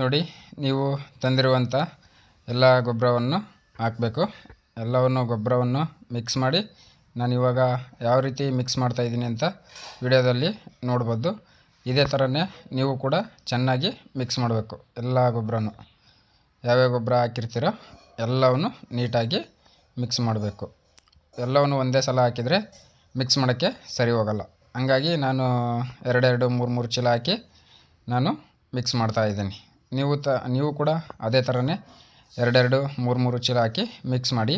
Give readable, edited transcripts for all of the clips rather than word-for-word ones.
ನೋಡಿ, ನೀವು ತಂದಿರುವಂಥ ಎಲ್ಲ ಗೊಬ್ಬರವನ್ನು ಹಾಕಬೇಕು. ಎಲ್ಲವನ್ನು ಗೊಬ್ಬರವನ್ನು ಮಿಕ್ಸ್ ಮಾಡಿ ನಾನು ಇವಾಗ ಯಾವ ರೀತಿ ಮಿಕ್ಸ್ ಮಾಡ್ತಾಯಿದ್ದೀನಿ ಅಂತ ವಿಡಿಯೋದಲ್ಲಿ ನೋಡ್ಬೋದು. ಇದೇ ಥರನೇ ನೀವು ಕೂಡ ಚೆನ್ನಾಗಿ ಮಿಕ್ಸ್ ಮಾಡಬೇಕು. ಎಲ್ಲ ಗೊಬ್ಬರನೂ ಯಾವ್ಯಾವ ಗೊಬ್ಬರ ಹಾಕಿರ್ತೀರೋ ಎಲ್ಲವನ್ನು ನೀಟಾಗಿ ಮಿಕ್ಸ್ ಮಾಡಬೇಕು. ಎಲ್ಲವನ್ನು ಒಂದೇ ಸಲ ಹಾಕಿದರೆ ಮಿಕ್ಸ್ ಮಾಡೋಕ್ಕೆ ಸರಿ ಹೋಗಲ್ಲ. ಹಂಗಾಗಿ ನಾನು 2 3 ಚೀಲ ಹಾಕಿ ನಾನು ಮಿಕ್ಸ್ ಮಾಡ್ತಾಯಿದ್ದೀನಿ. ನೀವು ಕೂಡ ಅದೇ ಥರನೇ 2 3 ಚೀಲ ಹಾಕಿ ಮಿಕ್ಸ್ ಮಾಡಿ.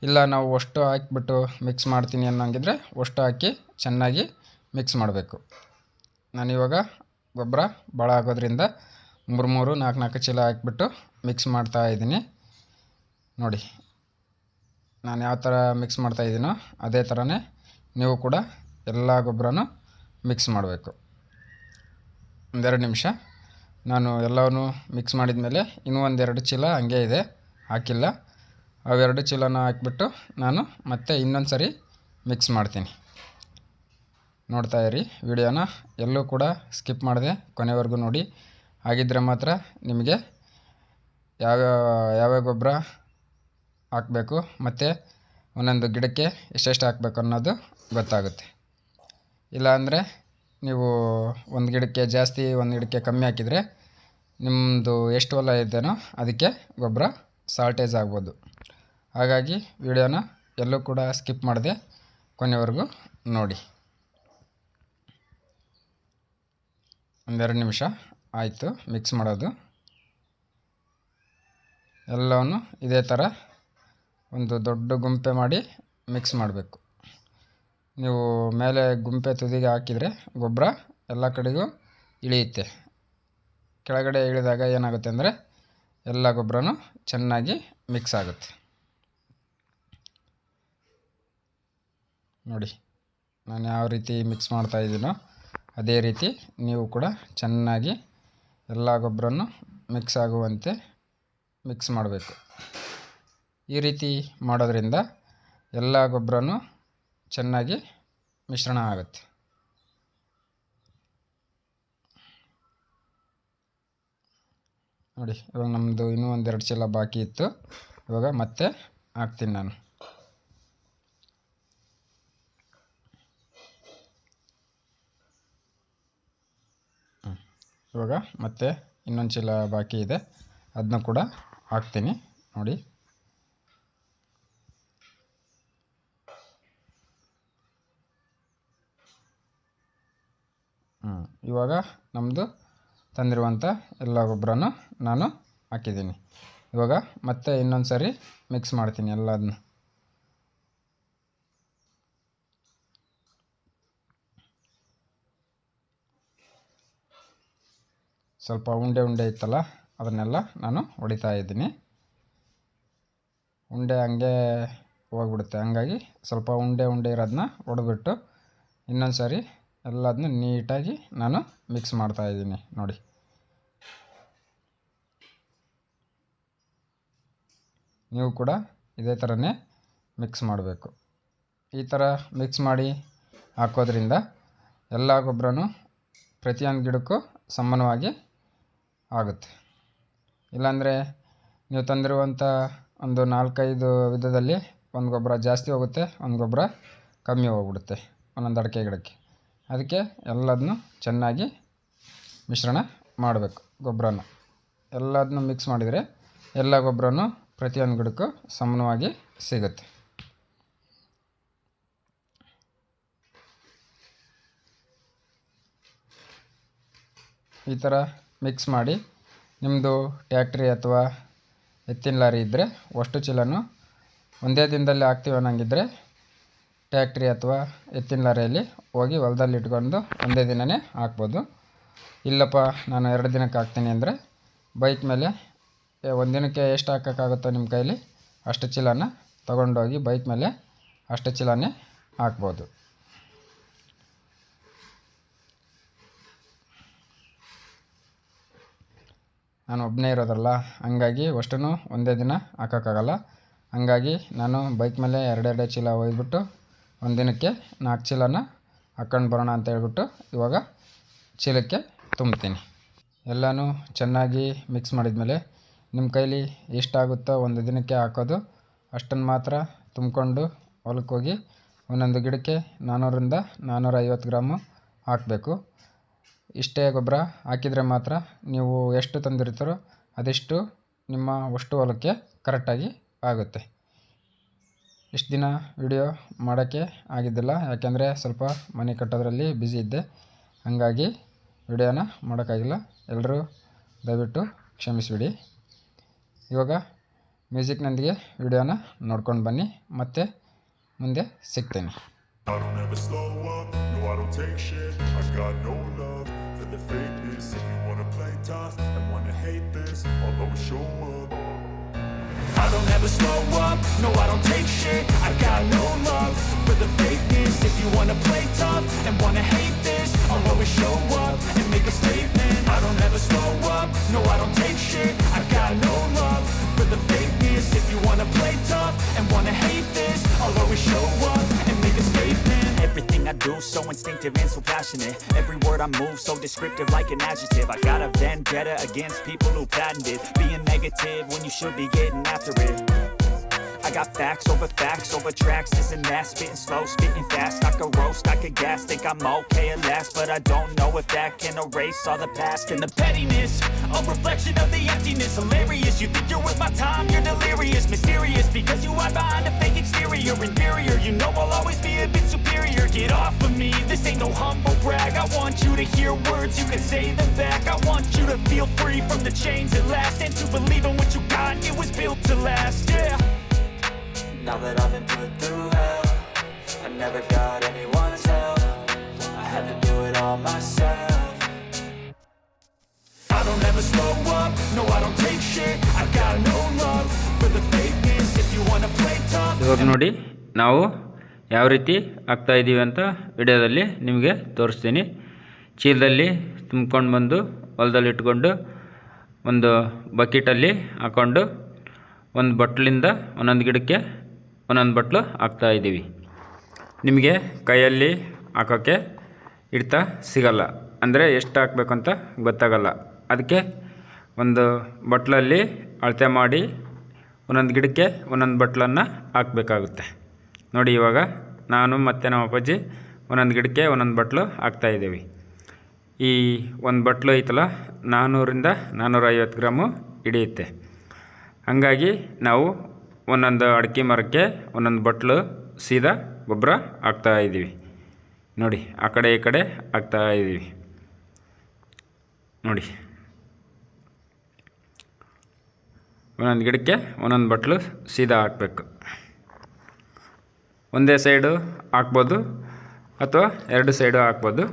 ಇಲ್ಲ ನಾವು ಅಷ್ಟು ಹಾಕಿಬಿಟ್ಟು ಮಿಕ್ಸ್ ಮಾಡ್ತೀನಿ ಅನ್ನೋಂಗಿದ್ರೆ ಅಷ್ಟು ಹಾಕಿ ಚೆನ್ನಾಗಿ ಮಿಕ್ಸ್ ಮಾಡಬೇಕು. ನಾನಿವಾಗ ಗೊಬ್ಬರ ಭಾಳ ಆಗೋದ್ರಿಂದ 3 4 ಚೀಲ ಹಾಕಿಬಿಟ್ಟು ಮಿಕ್ಸ್ ಮಾಡ್ತಾಯಿದ್ದೀನಿ. ನೋಡಿ, ನಾನು ಯಾವ ಥರ ಮಿಕ್ಸ್ ಮಾಡ್ತಾಯಿದ್ದೀನೋ ಅದೇ ಥರನೇ ನೀವು ಕೂಡ ಎಲ್ಲ ಗೊಬ್ಬರನೂ ಮಿಕ್ಸ್ ಮಾಡಬೇಕು. 2 ನಿಮಿಷ ನಾನು ಎಲ್ಲವನ್ನೂ ಮಿಕ್ಸ್ ಮಾಡಿದ ಮೇಲೆ ಇನ್ನೂ 2 ಚೀಲ ಹಂಗೆ ಇದೆ, ಹಾಕಿಲ್ಲ. ಅವೆರಡು ಚೀಲನ ಹಾಕಿಬಿಟ್ಟು ನಾನು ಮತ್ತೆ ಇನ್ನೊಂದು ಸರಿ ಮಿಕ್ಸ್ ಮಾಡ್ತೀನಿ. ನೋಡ್ತಾ ಇರಿ ವಿಡಿಯೋನ, ಎಲ್ಲೂ ಕೂಡ ಸ್ಕಿಪ್ ಮಾಡಿದೆ ಕೊನೆವರೆಗೂ ನೋಡಿ. ಹಾಗಿದ್ದರೆ ಮಾತ್ರ ನಿಮಗೆ ಯಾವ್ಯಾವ ಗೊಬ್ಬರ ಹಾಕಬೇಕು ಮತ್ತು ಒಂದೊಂದು ಗಿಡಕ್ಕೆ ಎಷ್ಟೆಷ್ಟು ಹಾಕಬೇಕು ಅನ್ನೋದು ಗೊತ್ತಾಗುತ್ತೆ. ಇಲ್ಲಾಂದರೆ ನೀವು ಒಂದು ಗಿಡಕ್ಕೆ ಜಾಸ್ತಿ ಒಂದು ಗಿಡಕ್ಕೆ ಕಮ್ಮಿ ಹಾಕಿದರೆ ನಿಮ್ಮದು ಎಷ್ಟು ಹೊಲ ಇದ್ದೇನೋ ಅದಕ್ಕೆ ಗೊಬ್ಬರ ಶಾರ್ಟೇಜ್ ಆಗ್ಬೋದು. ಹಾಗಾಗಿ ವಿಡಿಯೋನ ಎಲ್ಲೂ ಕೂಡ ಸ್ಕಿಪ್ ಮಾಡದೆ ಕೊನೆವರೆಗೂ ನೋಡಿ. 2 ನಿಮಿಷ ಆಯಿತು ಮಿಕ್ಸ್ ಮಾಡೋದು. ಎಲ್ಲವನ್ನು ಇದೇ ಥರ ಒಂದು ದೊಡ್ಡ ಗುಂಪೆ ಮಾಡಿ ಮಿಕ್ಸ್ ಮಾಡಬೇಕು. ನೀವು ಮೇಲೆ ಗುಂಪೆ ತುದಿಗೆ ಹಾಕಿದರೆ ಗೊಬ್ಬರ ಎಲ್ಲ ಕಡೆಗೂ ಇಳಿಯುತ್ತೆ. ಕೆಳಗಡೆ ಇಳಿದಾಗ ಏನಾಗುತ್ತೆ ಅಂದರೆ ಎಲ್ಲ ಗೊಬ್ಬರನೂ ಚೆನ್ನಾಗಿ ಮಿಕ್ಸ್ ಆಗುತ್ತೆ. ನೋಡಿ, ನಾನು ಯಾವ ರೀತಿ ಮಿಕ್ಸ್ ಮಾಡ್ತಾಯಿದ್ದೀನೋ ಅದೇ ರೀತಿ ನೀವು ಕೂಡ ಚೆನ್ನಾಗಿ ಎಲ್ಲ ಗೊಬ್ಬರನೂ ಮಿಕ್ಸ್ ಆಗುವಂತೆ ಮಿಕ್ಸ್ ಮಾಡಬೇಕು. ಈ ರೀತಿ ಮಾಡೋದ್ರಿಂದ ಎಲ್ಲ ಗೊಬ್ಬರನೂ ಚೆನ್ನಾಗಿ ಮಿಶ್ರಣ ಆಗುತ್ತೆ. ನೋಡಿ, ಇವಾಗ ನಮ್ಮದು ಇನ್ನೂ 2 ಚೀಲ ಬಾಕಿ ಇತ್ತು. ಇವಾಗ ಮತ್ತೆ ಹಾಕ್ತೀನಿ ನಾನು. ಇವಾಗ ಮತ್ತೆ ಇನ್ನೊಂದು ಚೀಲ ಬಾಕಿ ಇದೆ, ಅದನ್ನ ಕೂಡ ಹಾಕ್ತೀನಿ. ನೋಡಿ, ಇವಾಗ ನಮ್ಮದು ತಂದಿರುವಂಥ ಎಲ್ಲ ಗೊಬ್ಬರನೂ ನಾನು ಹಾಕಿದ್ದೀನಿ. ಇವಾಗ ಮತ್ತೆ ಇನ್ನೊಂದು ಸರಿ ಮಿಕ್ಸ್ ಮಾಡ್ತೀನಿ ಎಲ್ಲದನ್ನು. ಸ್ವಲ್ಪ ಉಂಡೆ ಇತ್ತಲ್ಲ ಅದನ್ನೆಲ್ಲ ನಾನು ಹೊಡಿತಾ ಇದ್ದೀನಿ. ಉಂಡೆ ಹಂಗೆ ಹೋಗ್ಬಿಡುತ್ತೆ, ಹಂಗಾಗಿ ಸ್ವಲ್ಪ ಉಂಡೆ ಇರೋದನ್ನ ಹೊಡೆದ್ಬಿಟ್ಟು ಇನ್ನೊಂದು ಸಾರಿ ಎಲ್ಲದನ್ನೂ ನೀಟಾಗಿ ನಾನು ಮಿಕ್ಸ್ ಮಾಡ್ತಾಯಿದ್ದೀನಿ. ನೋಡಿ, ನೀವು ಕೂಡ ಇದೇ ಥರನೇ ಮಿಕ್ಸ್ ಮಾಡಬೇಕು. ಈ ಥರ ಮಿಕ್ಸ್ ಮಾಡಿ ಹಾಕೋದ್ರಿಂದ ಎಲ್ಲ ಗೊಬ್ಬರನೂ ಪ್ರತಿಯೊಂದು ಗಿಡಕ್ಕೂ ಸಮಾನವಾಗಿ ಆಗುತ್ತೆ. ಇಲ್ಲಾಂದರೆ ನೀವು ತಂದಿರುವಂಥ ಒಂದು 4-5 ವಿಧದಲ್ಲಿ ಒಂದು ಗೊಬ್ಬರ ಜಾಸ್ತಿ ಹೋಗುತ್ತೆ, ಒಂದು ಗೊಬ್ಬರ ಕಮ್ಮಿ ಹೋಗ್ಬಿಡುತ್ತೆ ಒಂದೊಂದು ಅಡಿಕೆ ಗಿಡಕ್ಕೆ. ಅದಕ್ಕೆ ಎಲ್ಲದನ್ನೂ ಚೆನ್ನಾಗಿ ಮಿಶ್ರಣ ಮಾಡಬೇಕು. ಗೊಬ್ಬರನ ಎಲ್ಲದನ್ನೂ ಮಿಕ್ಸ್ ಮಾಡಿದರೆ ಎಲ್ಲ ಗೊಬ್ಬರನೂ ಪ್ರತಿಯೊಂದು ಗಿಡಕ್ಕೂ ಸಮಾನವಾಗಿ ಸಿಗುತ್ತೆ. ಈ ಥರ ಮಿಕ್ಸ್ ಮಾಡಿ ನಿಮ್ಮದು ಟ್ಯಾಕ್ಟ್ರಿ ಅಥವಾ ಎತ್ತಿನ ಲಾರಿ ಇದ್ದರೆ ಅಷ್ಟು ಚೀಲನೂ ಒಂದೇ ದಿನದಲ್ಲಿ ಹಾಕ್ತೀವಿ ಅನ್ನೋಂಗಿದ್ರೆ ಟ್ಯಾಕ್ಟ್ರಿ ಅಥವಾ ಎತ್ತಿನ ಲಾರಿಯಲ್ಲಿ ಹೋಗಿ ಹೊಲದಲ್ಲಿ ಇಟ್ಕೊಂಡು ಒಂದೇ ದಿನವೇ ಹಾಕ್ಬೋದು. ಇಲ್ಲಪ್ಪ ನಾನು 2 ದಿನಕ್ಕೆ ಹಾಕ್ತೀನಿ ಅಂದರೆ ಬೈಕ್ ಮೇಲೆ ಒಂದು ದಿನಕ್ಕೆ ಎಷ್ಟು ಹಾಕೋಕ್ಕಾಗುತ್ತೋ ನಿಮ್ಮ ಕೈಲಿ ಅಷ್ಟು ಚೀಲನ ತೊಗೊಂಡೋಗಿ ಬೈಕ್ ಮೇಲೆ ಅಷ್ಟು ಚೀಲನೇ ಹಾಕ್ಬೋದು. ನಾನು ಒಬ್ಬನೇ ಇರೋದಲ್ಲ, ಹಂಗಾಗಿ ಅಷ್ಟೂ ಒಂದೇ ದಿನ ಹಾಕೋಕ್ಕಾಗಲ್ಲ. ಹಂಗಾಗಿ ನಾನು ಬೈಕ್ ಮೇಲೆ 2 ಚೀಲ ಒಯ್ದುಬಿಟ್ಟು ಒಂದು ದಿನಕ್ಕೆ 4 ಚೀಲನ ಹಾಕ್ಕೊಂಡು ಬರೋಣ ಅಂತ ಹೇಳ್ಬಿಟ್ಟು ಇವಾಗ ಚೀಲಕ್ಕೆ ತುಂಬ್ತೀನಿ. ಎಲ್ಲನೂ ಚೆನ್ನಾಗಿ ಮಿಕ್ಸ್ ಮಾಡಿದ್ಮೇಲೆ ನಿಮ್ಮ ಕೈಲಿ ಎಷ್ಟಾಗುತ್ತೋ ಒಂದು ದಿನಕ್ಕೆ ಹಾಕೋದು ಅಷ್ಟನ್ನು ಮಾತ್ರ ತುಂಬಿಕೊಂಡು ಹೊಲಕ್ಕೆ ಹೋಗಿ ಒಂದೊಂದು ಗಿಡಕ್ಕೆ 400ರಿಂದ 450 ಗ್ರಾಮು ಹಾಕಬೇಕು. ಇಷ್ಟೇ ಗೊಬ್ಬರ ಹಾಕಿದರೆ ಮಾತ್ರ ನೀವು ಎಷ್ಟು ತಂದಿರ್ತೀರೋ ಅದೆಷ್ಟು ನಿಮ್ಮ ಅಷ್ಟು ಹೊಲಕ್ಕೆ ಕರೆಕ್ಟಾಗಿ ಆಗುತ್ತೆ. ಇಷ್ಟು ದಿನ ವಿಡಿಯೋ ಮಾಡೋಕ್ಕೆ ಆಗಿದ್ದಿಲ್ಲ, ಯಾಕೆಂದರೆ ಸ್ವಲ್ಪ ಮನೆ ಕಟ್ಟೋದ್ರಲ್ಲಿ ಬ್ಯುಸಿ ಇದ್ದೆ, ಹಾಗಾಗಿ ವಿಡಿಯೋನ ಮಾಡೋಕ್ಕಾಗಿಲ್ಲ. ಎಲ್ಲರೂ ದಯವಿಟ್ಟು ಕ್ಷಮಿಸಿಬಿಡಿ. ಇವಾಗ ಮ್ಯೂಸಿಕ್ನೊಂದಿಗೆ ವಿಡಿಯೋನ ನೋಡ್ಕೊಂಡು ಬನ್ನಿ, ಮತ್ತೆ ಮುಂದೆ ಸಿಗ್ತೇನೆ. I don't ever slow up, no I don't take shit. I got no love for the fakeness. If you wanna play tough and wanna hate this, I'll always show up. I don't ever slow up, no I don't take shit. I got no love for the fakeness. If you wanna play tough and wanna hate this, I'll always show up and make a statement. I don't ever slow up, no I don't take shit. I got no love for the fakeness. If you wanna play tough and wanna hate this, I'll always show up and make a statement. Everything I do so instinctive and so passionate. Every word I move so descriptive like an adjective. I got a vendetta against people who patented being negative when you should be getting after it. I got facts over tracks, isn't that spitting slow, spitting fast. I could roast, I could gas, think I'm okay at last, but I don't know if that can erase all the past. And the pettiness, a reflection of the emptiness. Hilarious, you think you're worth my time, you're delirious. Mysterious, because you hide behind a fake exterior. Inferior, you know I'll always be a bit superior. Get off of me, this ain't no humble brag. I want you to hear words, you can say them back. I want you to feel free from the chains at last, and to believe in what you got, it was built to last, yeah. Now that I've been put through hell, I never got anyone's help. I had to do it all myself. I don't ever slow up, no I don't take shit. I got no love for the fakeness. If you wanna play tough. ಇವಾಗ ನೋಡಿ ನಾವು ಯಾವ ರೀತಿ ಆಗ್ತಾ ಇದ್ದೀವಿ ಅಂತ ವಿಡಿಯೋದಲ್ಲಿ ನಿಮಗೆ ತೋರಿಸ್ತೀನಿ. ಚೀಲದಲ್ಲಿ ತುಂಬ್ಕೊಂಡು ಬಂದು ಹೊಲದಲ್ಲಿ ಇಟ್ಕೊಂಡು ಒಂದು ಬಕೆಟಲ್ಲಿ ಹಾಕ್ಕೊಂಡು ಒಂದು ಬಟ್ಲಿಂದ ಒಂದೊಂದು ಗಿಡಕ್ಕೆ ಒಂದೊಂದು ಬಟ್ಲು ಹಾಕ್ತಾ ಇದ್ದೀವಿ. ನಿಮಗೆ ಕೈಯಲ್ಲಿ ಹಾಕೋಕ್ಕೆ ಹಿಡ್ತಾ ಸಿಗಲ್ಲ, ಅಂದರೆ ಎಷ್ಟು ಹಾಕಬೇಕು ಅಂತ ಗೊತ್ತಾಗಲ್ಲ. ಅದಕ್ಕೆ ಒಂದು ಬಟ್ಲಲ್ಲಿ ಅಳತೆ ಮಾಡಿ ಒಂದೊಂದು ಗಿಡಕ್ಕೆ ಒಂದೊಂದು ಬಟ್ಲನ್ನು ಹಾಕಬೇಕಾಗುತ್ತೆ. ನೋಡಿ, ಇವಾಗ ನಾನು ಮತ್ತು ನಮ್ಮ ಅಪ್ಪಾಜಿ ಒಂದೊಂದು ಗಿಡಕ್ಕೆ ಒಂದೊಂದು ಬಟ್ಲು ಹಾಕ್ತಾಯಿದ್ದೀವಿ. ಈ ಒಂದು ಬಟ್ಲು ಐತಲ್ಲ 400ರಿಂದ 450 ಗ್ರಾಮು ಹಿಡಿಯುತ್ತೆ. ಹಾಗಾಗಿ ನಾವು ಒಂದೊಂದು ಅಡಿಕೆ ಮರಕ್ಕೆ ಒಂದೊಂದು ಬಟ್ಲು ಸೀದಾ ಗೊಬ್ಬರ ಹಾಕ್ತಾಯಿದ್ದೀವಿ. ನೋಡಿ, ಆ ಕಡೆ ಈ ಕಡೆ ಹಾಕ್ತಾಯಿದ್ದೀವಿ. ನೋಡಿ, ಒಂದೊಂದು ಗಿಡಕ್ಕೆ ಒಂದೊಂದು ಬಟ್ಲು ಸೀದಾ ಹಾಕಬೇಕು. ಒಂದೇ ಸೈಡು ಹಾಕ್ಬೋದು ಅಥವಾ ಎರಡು ಸೈಡು ಹಾಕ್ಬೋದು.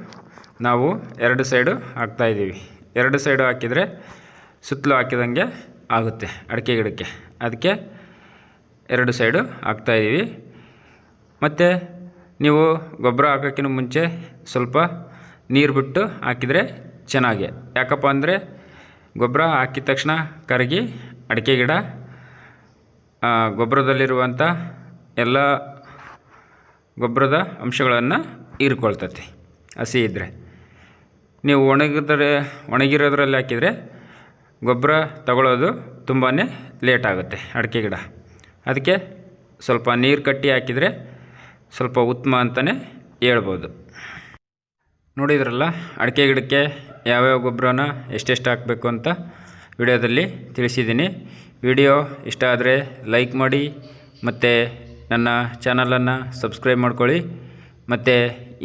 ನಾವು ಎರಡು ಸೈಡು ಹಾಕ್ತಾಯಿದ್ದೀವಿ. ಎರಡು ಸೈಡು ಹಾಕಿದರೆ ಸುತ್ತಲೂ ಹಾಕಿದಂಗೆ ಆಗುತ್ತೆ ಅಡಿಕೆ ಗಿಡಕ್ಕೆ, ಅದಕ್ಕೆ ಎರಡು ಸೈಡು ಹಾಕ್ತಾಯಿದ್ದೀವಿ. ಮತ್ತು ನೀವು ಗೊಬ್ಬರ ಹಾಕೋಕ್ಕಿಂತ ಮುಂಚೆ ಸ್ವಲ್ಪ ನೀರು ಬಿಟ್ಟು ಹಾಕಿದರೆ ಚೆನ್ನಾಗಿ. ಯಾಕಪ್ಪ ಅಂದರೆ ಗೊಬ್ಬರ ಹಾಕಿದ ತಕ್ಷಣ ಕರಗಿ ಅಡಿಕೆ ಗಿಡ ಗೊಬ್ಬರದಲ್ಲಿರುವಂಥ ಎಲ್ಲ ಗೊಬ್ಬರದ ಅಂಶಗಳನ್ನು ಹೀರ್ಕೊಳ್ತೈತಿ ಹಸಿ ಇದ್ದರೆ. ನೀವು ಒಣಗಿರೋದ್ರಲ್ಲಿ ಹಾಕಿದರೆ ಗೊಬ್ಬರ ತಗೊಳ್ಳೋದು ತುಂಬಾ ಲೇಟ್ ಆಗುತ್ತೆ ಅಡಿಕೆ ಗಿಡ. ಅದಕ್ಕೆ ಸ್ವಲ್ಪ ನೀರು ಕಟ್ಟಿ ಹಾಕಿದರೆ ಸ್ವಲ್ಪ ಉತ್ತಮ ಅಂತಲೇ ಹೇಳ್ಬೋದು. ನೋಡಿದ್ರಲ್ಲ, ಅಡಿಕೆ ಗಿಡಕ್ಕೆ ಯಾವ್ಯಾವ ಗೊಬ್ಬರನ ಎಷ್ಟೆಷ್ಟು ಹಾಕಬೇಕು ಅಂತ ವಿಡಿಯೋದಲ್ಲಿ ತಿಳಿಸಿದ್ದೀನಿ. ವಿಡಿಯೋ ಇಷ್ಟ ಆದರೆ ಲೈಕ್ ಮಾಡಿ, ಮತ್ತು ನನ್ನ ಚಾನಲನ್ನು ಸಬ್ಸ್ಕ್ರೈಬ್ ಮಾಡ್ಕೊಳ್ಳಿ. ಮತ್ತು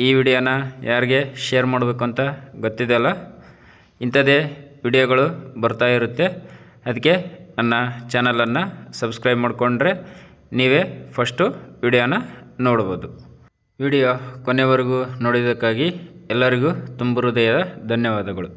ಈ ವಿಡಿಯೋನ ಯಾರಿಗೆ ಶೇರ್ ಮಾಡಬೇಕು ಅಂತ ಗೊತ್ತಿದೆಯಲ್ಲ, ಇಂಥದ್ದೇ ವಿಡಿಯೋಗಳು ಬರ್ತಾ ಇರುತ್ತೆ. ಅದಕ್ಕೆ ನನ್ನ ಚಾನಲನ್ನು ಸಬ್ಸ್ಕ್ರೈಬ್ ಮಾಡಿಕೊಂಡ್ರೆ ನೀವೇ ಫಸ್ಟು ವಿಡಿಯೋನ ನೋಡ್ಬೋದು. ವಿಡಿಯೋ ಕೊನೆವರೆಗೂ ನೋಡಿದ್ದಕ್ಕಾಗಿ ಎಲ್ಲರಿಗೂ ತುಂಬ ಹೃದಯದ ಧನ್ಯವಾದಗಳು.